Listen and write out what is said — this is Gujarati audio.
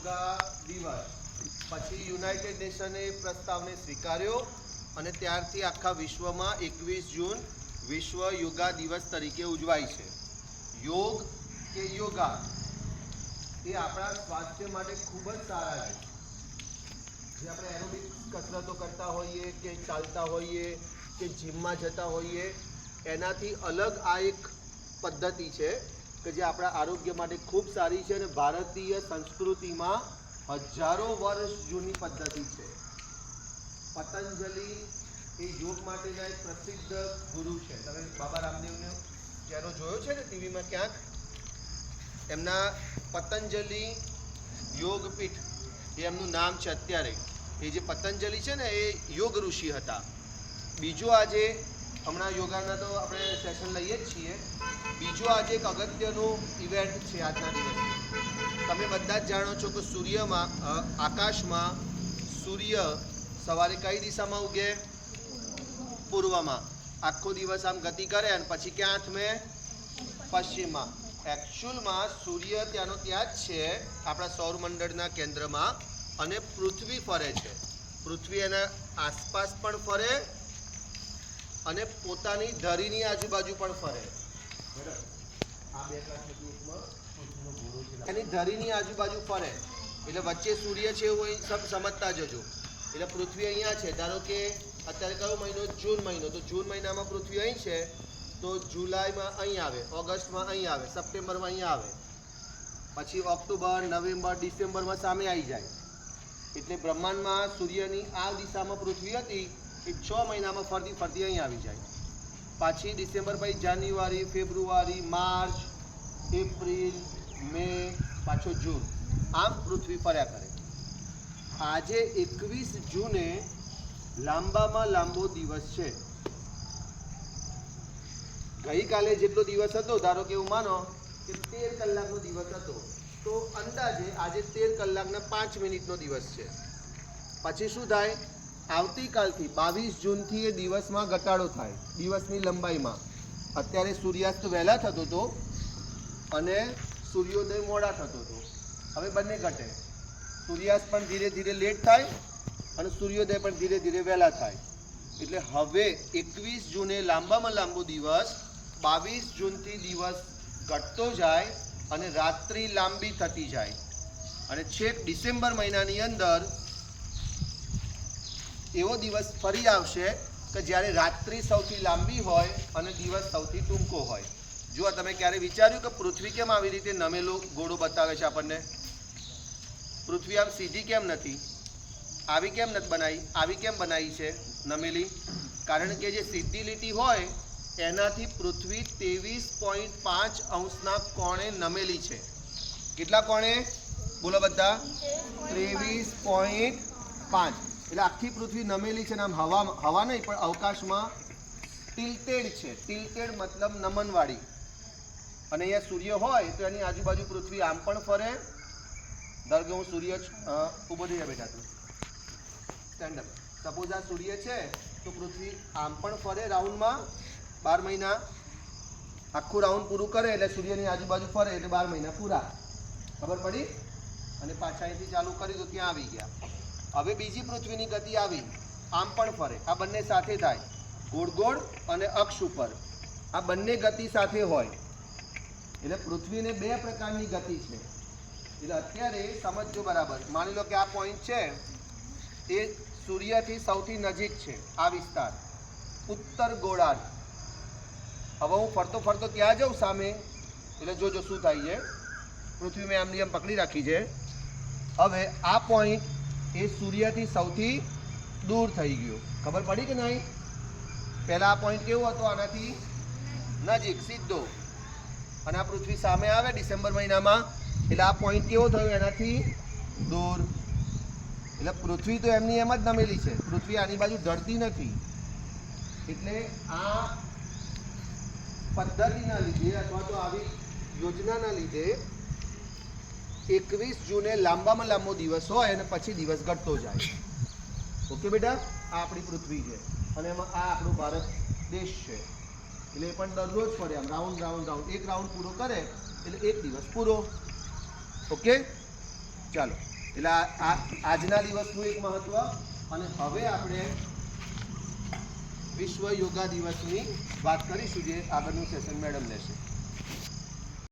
યોગા દિવસ પછી યુનાઇટેડ નેશને પ્રસ્તાવને સ્વીકાર્યો અને ત્યારથી આખા વિશ્વમાં 21 જૂન વિશ્વ યોગા દિવસ તરીકે ઉજવાય છે. યોગ કે યોગા એ આપણા સ્વાસ્થ્ય માટે ખૂબ જ સારા છે. જે આપણે એરોબિક કસરતો કરતા હોઈએ કે ચાલતા હોઈએ કે જીમમાં જતા હોઈએ એનાથી અલગ આ એક પદ્ધતિ છે કે જે આપણા આરોગ્ય માટે ખૂબ સારી છે અને ભારતીય સંસ્કૃતિમાં હજારો વર્ષ જૂની પદ્ધતિ છે. પતંજલિ એ યોગ માટેના એક પ્રસિદ્ધ ગુરુ છે. તમે બાબા રામદેવનો ચહેરો જોયો છે ને ટીવીમાં ક્યાંક? એમના પતંજલિ યોગપીઠ એ એમનું નામ છે. અત્યારે એ જે પતંજલિ છે ને એ યોગ ઋષિ હતા. બીજું આજે હમણાં યોગાના તો આપણે સેશન લઈએ જ છીએ. બીજું આજે એક અગત્યનું ઇવેન્ટ છે આજના દિવસે. તમે બધા જ જાણો છો કે સૂર્યમાં આકાશમાં સૂર્ય સવારે કઈ દિશામાં ઉગે? પૂર્વમાં. આખો દિવસ આમ ગતિ કરે અને પછી ક્યાં આથમે? પશ્ચિમમાં. એકચ્યુઅલમાં સૂર્ય ત્યાંનો ત્યાં જ છે આપણા સૌરમંડળના કેન્દ્રમાં અને પૃથ્વી ફરે છે. પૃથ્વી એના આસપાસ પણ ફરે અને પોતાની ધરીની આજુબાજુ પણ ફરે. એની ધરીની આજુબાજુ ફરે એટલે વચ્ચે સૂર્ય છે એવું અહીં સબ સમજતા જજો. એટલે પૃથ્વી અહીંયા છે. ધારો કે અત્યારે કયો મહિનો? જૂન મહિનો. તો જૂન મહિનામાં પૃથ્વી અહીં છે તો જુલાઈમાં અહીં આવે, ઓગસ્ટમાં અહીં આવે, સપ્ટેમ્બરમાં અહીં આવે, પછી ઓક્ટોબર, નવેમ્બર, ડિસેમ્બરમાં સામે આવી જાય. એટલે બ્રહ્માંડમાં સૂર્યની આ દિશામાં પૃથ્વી હતી એ 6 મહિનામાં ફરતી ફરતી અહીં આવી જાય. પાછી ડિસેમ્બર પછી જાન્યુઆરી, ફેબ્રુઆરી, માર્ચ, એપ્રિલ, મે, પાછો જૂન, આમ પૃથ્વી ફર્યા કરે. આજે 21 જૂને લાંબામાં લાંબો દિવસ છે. ગઈકાલે જેટલો દિવસ હતો ધારો કે એવું માનો કે 13 કલાકનો દિવસ હતો તો અંદાજે આજે 13 કલાકના 5 મિનિટનો દિવસ છે. પછી શું થાય? આવતીકાલથી 22 જૂનથી એ દિવસમાં ઘટાડો થાય, દિવસની લંબાઈમાં. અત્યારે સૂર્યાસ્ત વહેલા થતો હતો અને સૂર્યોદય મોડા થતો હતો. હવે બંને ઘટે. સૂર્યાસ્ત પણ ધીરે ધીરે લેટ થાય અને સૂર્યોદય પણ ધીરે ધીરે વહેલા થાય. એટલે હવે 21 જૂને લાંબામાં લાંબો દિવસ, 22 જૂનથી દિવસ ઘટતો જાય અને રાત્રિ લાંબી થતી જાય અને છેક ડિસેમ્બર મહિનાની અંદર એવો દિવસ ફરી આવશે કે જ્યારે રાત્રિ સૌથી લાંબી હોય અને દિવસ સૌથી ટૂંકો હોય. જુઓ, તમે ક્યારે વિચાર્યું કે પૃથ્વી કેમ આવી રીતે નમેલો ગોળો બતાવે છે આપણને? પૃથ્વી આમ સીધી કેમ નથી? આવી કેમ નથી બનાવી? આવી કેમ બનાવી છે નમેલી? કારણ કે જે સીધી લીટી હોય એનાથી પૃથ્વી 23.5 અંશના કોણે નમેલી છે. કેટલા કોણે? બોલો બધા. 23.5. એટલે આખી પૃથ્વી નમેલી છે ને આમ હવા નહીં પણ અવકાશમાં ટિલ્ટેડ છે. ટિલ્ટેડ મતલબ નમનવાળી. અને અહીંયા સૂર્ય હોય તો એની આજુબાજુ પૃથ્વી આમ પણ ફરે. ધારો કે હું સૂર્ય ઊભો થઈ જાય બેટા, તું સ્ટેન્ડ અપ. સપોઝ આ સૂર્ય છે તો પૃથ્વી આમ પણ ફરે રાઉન્ડમાં 12 મહિના. આખું રાઉન્ડ પૂરું કરે એટલે સૂર્યની આજુબાજુ ફરે એટલે 12 મહિના પૂરા. ખબર પડી? અને પાછા અહીંથી ચાલુ કરી તો ત્યાં આવી ગયા. હવે બીજી પૃથ્વીની ગતિ આવી, આમ પણ ફરે. આ બંને સાથે થાય, ગોળ ગોળ અને અક્ષ ઉપર. આ બંને ગતિ સાથે હોય એટલે પૃથ્વીને 2 પ્રકારની ગતિ છે. એટલે અત્યારે સમજજો બરાબર. માની લો કે આ પોઈન્ટ છે એ સૂર્યથી સૌથી નજીક છે. આ વિસ્તાર ઉત્તર ગોળાર્ધ. હવે હું ફરતો ફરતો ત્યાં જાઉં સામે એટલે જોજો શું થાય છે. પૃથ્વી મેં આમની આમ પકડી રાખી છે. હવે આ પોઈન્ટ એ સૂર્યથી સૌથી દૂર થઈ ગયો. ખબર પડી કે નહીં? પહેલાં આ પોઈન્ટ કેવો હતો? આનાથી નજીક સીધો. અને આ પૃથ્વી સામે આવે ડિસેમ્બર મહિનામાં એટલે આ પોઈન્ટ કેવો થયો? એનાથી દૂર. એટલે પૃથ્વી તો એમની એમ જ નમેલી છે. પૃથ્વી આની બાજુ ઢળતી નથી. એટલે આ પદ્ધતિના લીધે અથવા તો આવી યોજનાના લીધે 21 જૂને લાંબામાં લાંબો દિવસ હોય અને પછી દિવસ ઘટતો જાય. ઓકે બેટા? આ આપણી પૃથ્વી છે અને એમાં આ આપણો ભારત દેશ છે. એટલે એ પણ દરરોજ ફરે આમ રાઉન્ડ રાઉન્ડ રાઉન્ડ. એક રાઉન્ડ પૂરો કરે એટલે એક દિવસ પૂરો. ઓકે, ચાલો. એટલે આજના દિવસનું એક મહત્વ, અને હવે આપણે વિશ્વ યોગા દિવસની વાત કરીશું, જે આગળનું સેશન મેડમ લેશે.